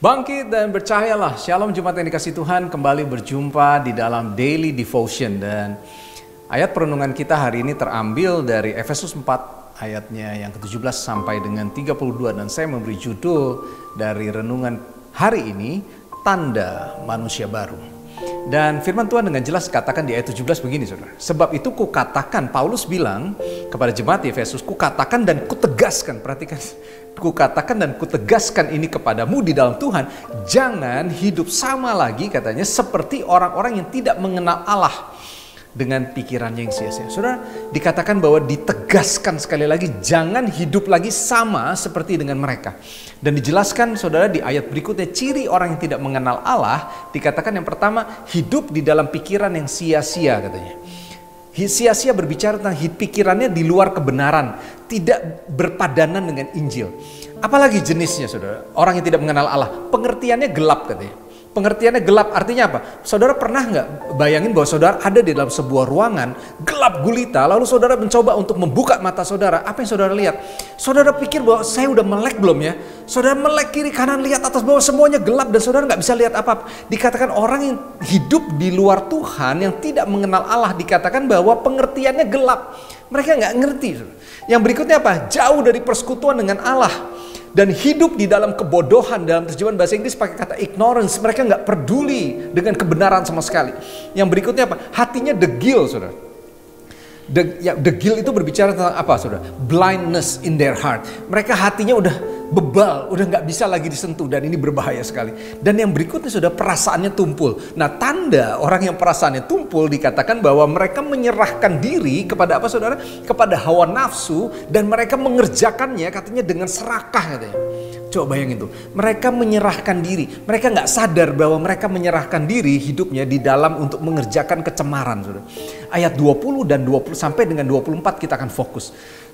Bangkit dan percayalah. Shalom jemaat yang dikasih Tuhan, kembali berjumpa di dalam Daily Devotion. Dan ayat perenungan kita hari ini terambil dari Efesus 4 ayatnya yang ke-17 sampai dengan 32. Dan saya memberi judul dari renungan hari ini, Tanda Manusia Baru. Dan firman Tuhan dengan jelas katakan di ayat 17 begini, saudara. Sebab itu kukatakan, Paulus bilang kepada jemaat di Efesus, kukatakan dan kutegaskan, perhatikan, kukatakan dan kutegaskan ini kepadamu di dalam Tuhan, jangan hidup sama lagi, katanya, seperti orang-orang yang tidak mengenal Allah dengan pikirannya yang sia-sia. Saudara, dikatakan bahwa ditegaskan sekali lagi, jangan hidup lagi sama seperti dengan mereka. Dan dijelaskan, saudara, di ayat berikutnya, ciri orang yang tidak mengenal Allah, dikatakan yang pertama, hidup di dalam pikiran yang sia-sia, katanya. Sia-sia berbicara tentang pikirannya di luar kebenaran, tidak berpadanan dengan Injil. Apalagi jenisnya, saudara, orang yang tidak mengenal Allah, pengertiannya gelap, katanya. Pengertiannya gelap artinya apa? Saudara pernah nggak bayangin bahwa saudara ada di dalam sebuah ruangan gelap gulita, lalu saudara mencoba untuk membuka mata saudara. Apa yang saudara lihat? Saudara pikir bahwa saya udah melek belum ya? Saudara melek kiri kanan, lihat atas bawah, semuanya gelap dan saudara nggak bisa lihat apa-apa. Dikatakan orang yang hidup di luar Tuhan, yang tidak mengenal Allah, dikatakan bahwa pengertiannya gelap. Mereka nggak ngerti. Yang berikutnya apa? Jauh dari persekutuan dengan Allah. Dan hidup di dalam kebodohan. Dalam terjemahan bahasa Inggris pakai kata ignorance. Mereka nggak peduli dengan kebenaran sama sekali. Yang berikutnya apa? Hatinya degil, saudara. Degil itu berbicara tentang apa, saudara? Blindness in their heart. Mereka hatinya udah bebal, udah nggak bisa lagi disentuh, dan ini berbahaya sekali. Dan yang berikutnya sudah perasaannya tumpul. Nah, tanda orang yang perasaannya tumpul dikatakan bahwa mereka menyerahkan diri kepada apa, saudara? Kepada hawa nafsu, dan mereka mengerjakannya katanya dengan serakah, katanya. Coba bayangin tuh, mereka menyerahkan diri. Mereka nggak sadar bahwa mereka menyerahkan diri hidupnya di dalam untuk mengerjakan kecemaran, saudara. Ayat 20 dan 20 sampai dengan 24 kita akan fokus.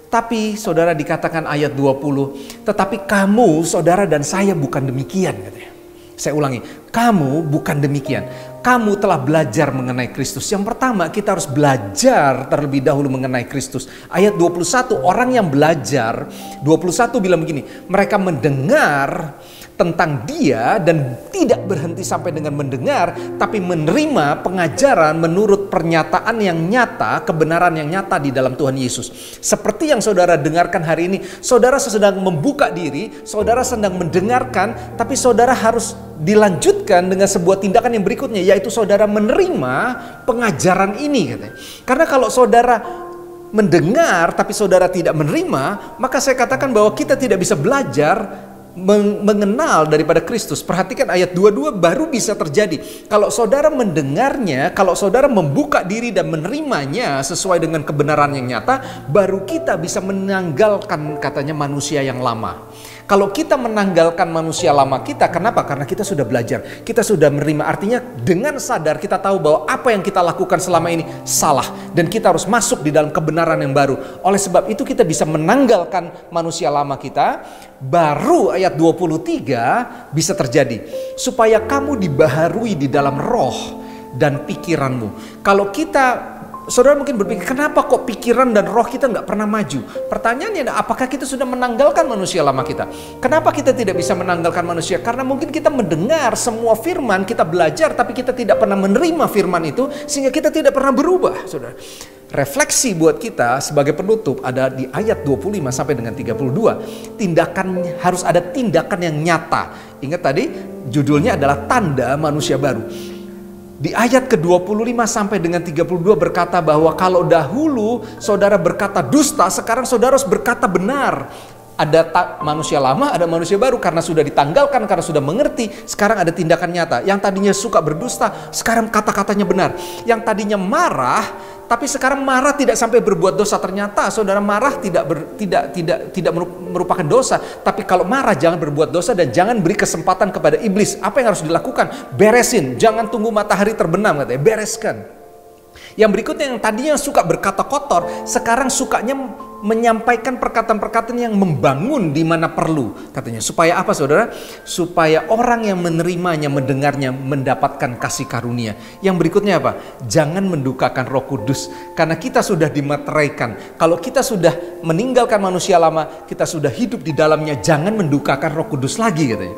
Tapi saudara, dikatakan ayat 20, tetapi kamu, saudara dan saya bukan demikian, katanya. Saya ulangi, kamu bukan demikian. Kamu telah belajar mengenai Kristus. Yang pertama, kita harus belajar terlebih dahulu mengenai Kristus. Ayat 21, orang yang belajar, 21 bilang begini, mereka mendengar tentang dia dan tidak berhenti sampai dengan mendengar, tapi menerima pengajaran menurut pernyataan yang nyata, kebenaran yang nyata di dalam Tuhan Yesus. Seperti yang saudara dengarkan hari ini, saudara sedang membuka diri, saudara sedang mendengarkan, tapi saudara harus dilanjutkan dengan sebuah tindakan yang berikutnya, yaitu saudara menerima pengajaran ini, katanya. Karena kalau saudara mendengar tapi saudara tidak menerima, maka saya katakan bahwa kita tidak bisa belajar mengenal daripada Kristus. Perhatikan ayat 22 baru bisa terjadi kalau saudara mendengarnya, kalau saudara membuka diri dan menerimanya sesuai dengan kebenaran yang nyata, baru kita bisa menanggalkan, katanya, manusia yang lama. Kalau kita menanggalkan manusia lama kita, kenapa? Karena kita sudah belajar, kita sudah menerima. Artinya dengan sadar kita tahu bahwa apa yang kita lakukan selama ini salah, dan kita harus masuk di dalam kebenaran yang baru. Oleh sebab itu kita bisa menanggalkan manusia lama kita. Baru ayat 23 bisa terjadi, supaya kamu dibaharui di dalam roh dan pikiranmu. Kalau kita, saudara mungkin berpikir, kenapa kok pikiran dan roh kita nggak pernah maju? Pertanyaannya, apakah kita sudah menanggalkan manusia lama kita? Kenapa kita tidak bisa menanggalkan manusia? Karena mungkin kita mendengar semua firman, kita belajar, tapi kita tidak pernah menerima firman itu, sehingga kita tidak pernah berubah, saudara. Refleksi buat kita sebagai penutup ada di ayat 25 sampai dengan 32. Tindakan, harus ada tindakan yang nyata. Ingat tadi judulnya adalah Tanda Manusia Baru. Di ayat ke-25 sampai dengan 32 berkata bahwa kalau dahulu saudara berkata dusta, sekarang saudara harus berkata benar. Ada manusia lama, ada manusia baru, karena sudah ditanggalkan, karena sudah mengerti. Sekarang ada tindakan nyata. Yang tadinya suka berdusta, sekarang kata-katanya benar. Yang tadinya marah, tapi sekarang marah tidak sampai berbuat dosa. Ternyata saudara marah tidak merupakan dosa. Tapi kalau marah jangan berbuat dosa dan jangan beri kesempatan kepada iblis. Apa yang harus dilakukan? Beresin, jangan tunggu matahari terbenam, katanya. Bereskan. Yang berikutnya, yang tadinya suka berkata kotor, sekarang sukanya menyampaikan perkataan-perkataan yang membangun di mana perlu, katanya. Supaya apa, saudara? Supaya orang yang menerimanya, mendengarnya, mendapatkan kasih karunia. Yang berikutnya apa? Jangan mendukakan Roh Kudus, karena kita sudah dimateraikan. Kalau kita sudah meninggalkan manusia lama, kita sudah hidup di dalamnya, jangan mendukakan Roh Kudus lagi, katanya.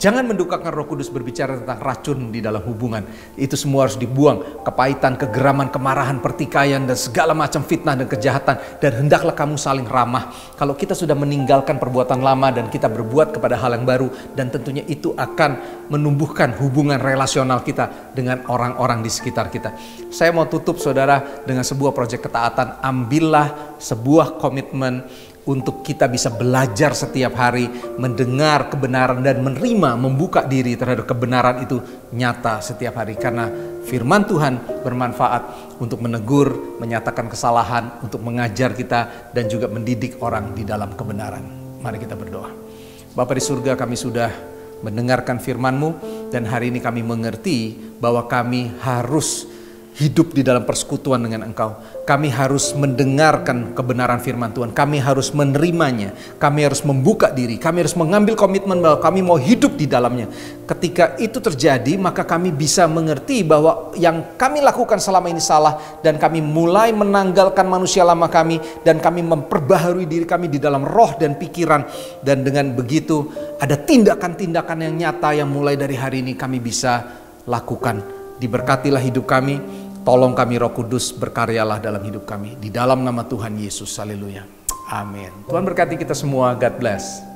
Jangan mendukakan Roh Kudus berbicara tentang racun di dalam hubungan. Itu semua harus dibuang. Kepahitan, kegeraman, kemarahan, pertikaian, dan segala macam fitnah dan kejahatan. Dan hendaklah kamu saling ramah. Kalau kita sudah meninggalkan perbuatan lama dan kita berbuat kepada hal yang baru, dan tentunya itu akan menumbuhkan hubungan relasional kita dengan orang-orang di sekitar kita. Saya mau tutup saudara dengan sebuah proyek ketaatan. Ambillah sebuah komitmen untuk kita bisa belajar setiap hari, mendengar kebenaran dan menerima, membuka diri terhadap kebenaran itu nyata setiap hari. Karena firman Tuhan bermanfaat untuk menegur, menyatakan kesalahan, untuk mengajar kita, dan juga mendidik orang di dalam kebenaran. Mari kita berdoa. Bapa di surga, kami sudah mendengarkan firman-Mu, dan hari ini kami mengerti bahwa kami harus hidup di dalam persekutuan dengan Engkau. Kami harus mendengarkan kebenaran firman Tuhan. Kami harus menerimanya. Kami harus membuka diri. Kami harus mengambil komitmen bahwa kami mau hidup di dalamnya. Ketika itu terjadi, maka kami bisa mengerti bahwa yang kami lakukan selama ini salah, dan kami mulai menanggalkan manusia lama kami, dan kami memperbaharui diri kami di dalam roh dan pikiran. Dan dengan begitu ada tindakan-tindakan yang nyata yang mulai dari hari ini kami bisa lakukan. Diberkatilah hidup kami. Tolong kami Roh Kudus, berkaryalah dalam hidup kami. Di dalam nama Tuhan Yesus, haleluya. Amin. Tuhan berkati kita semua. God bless.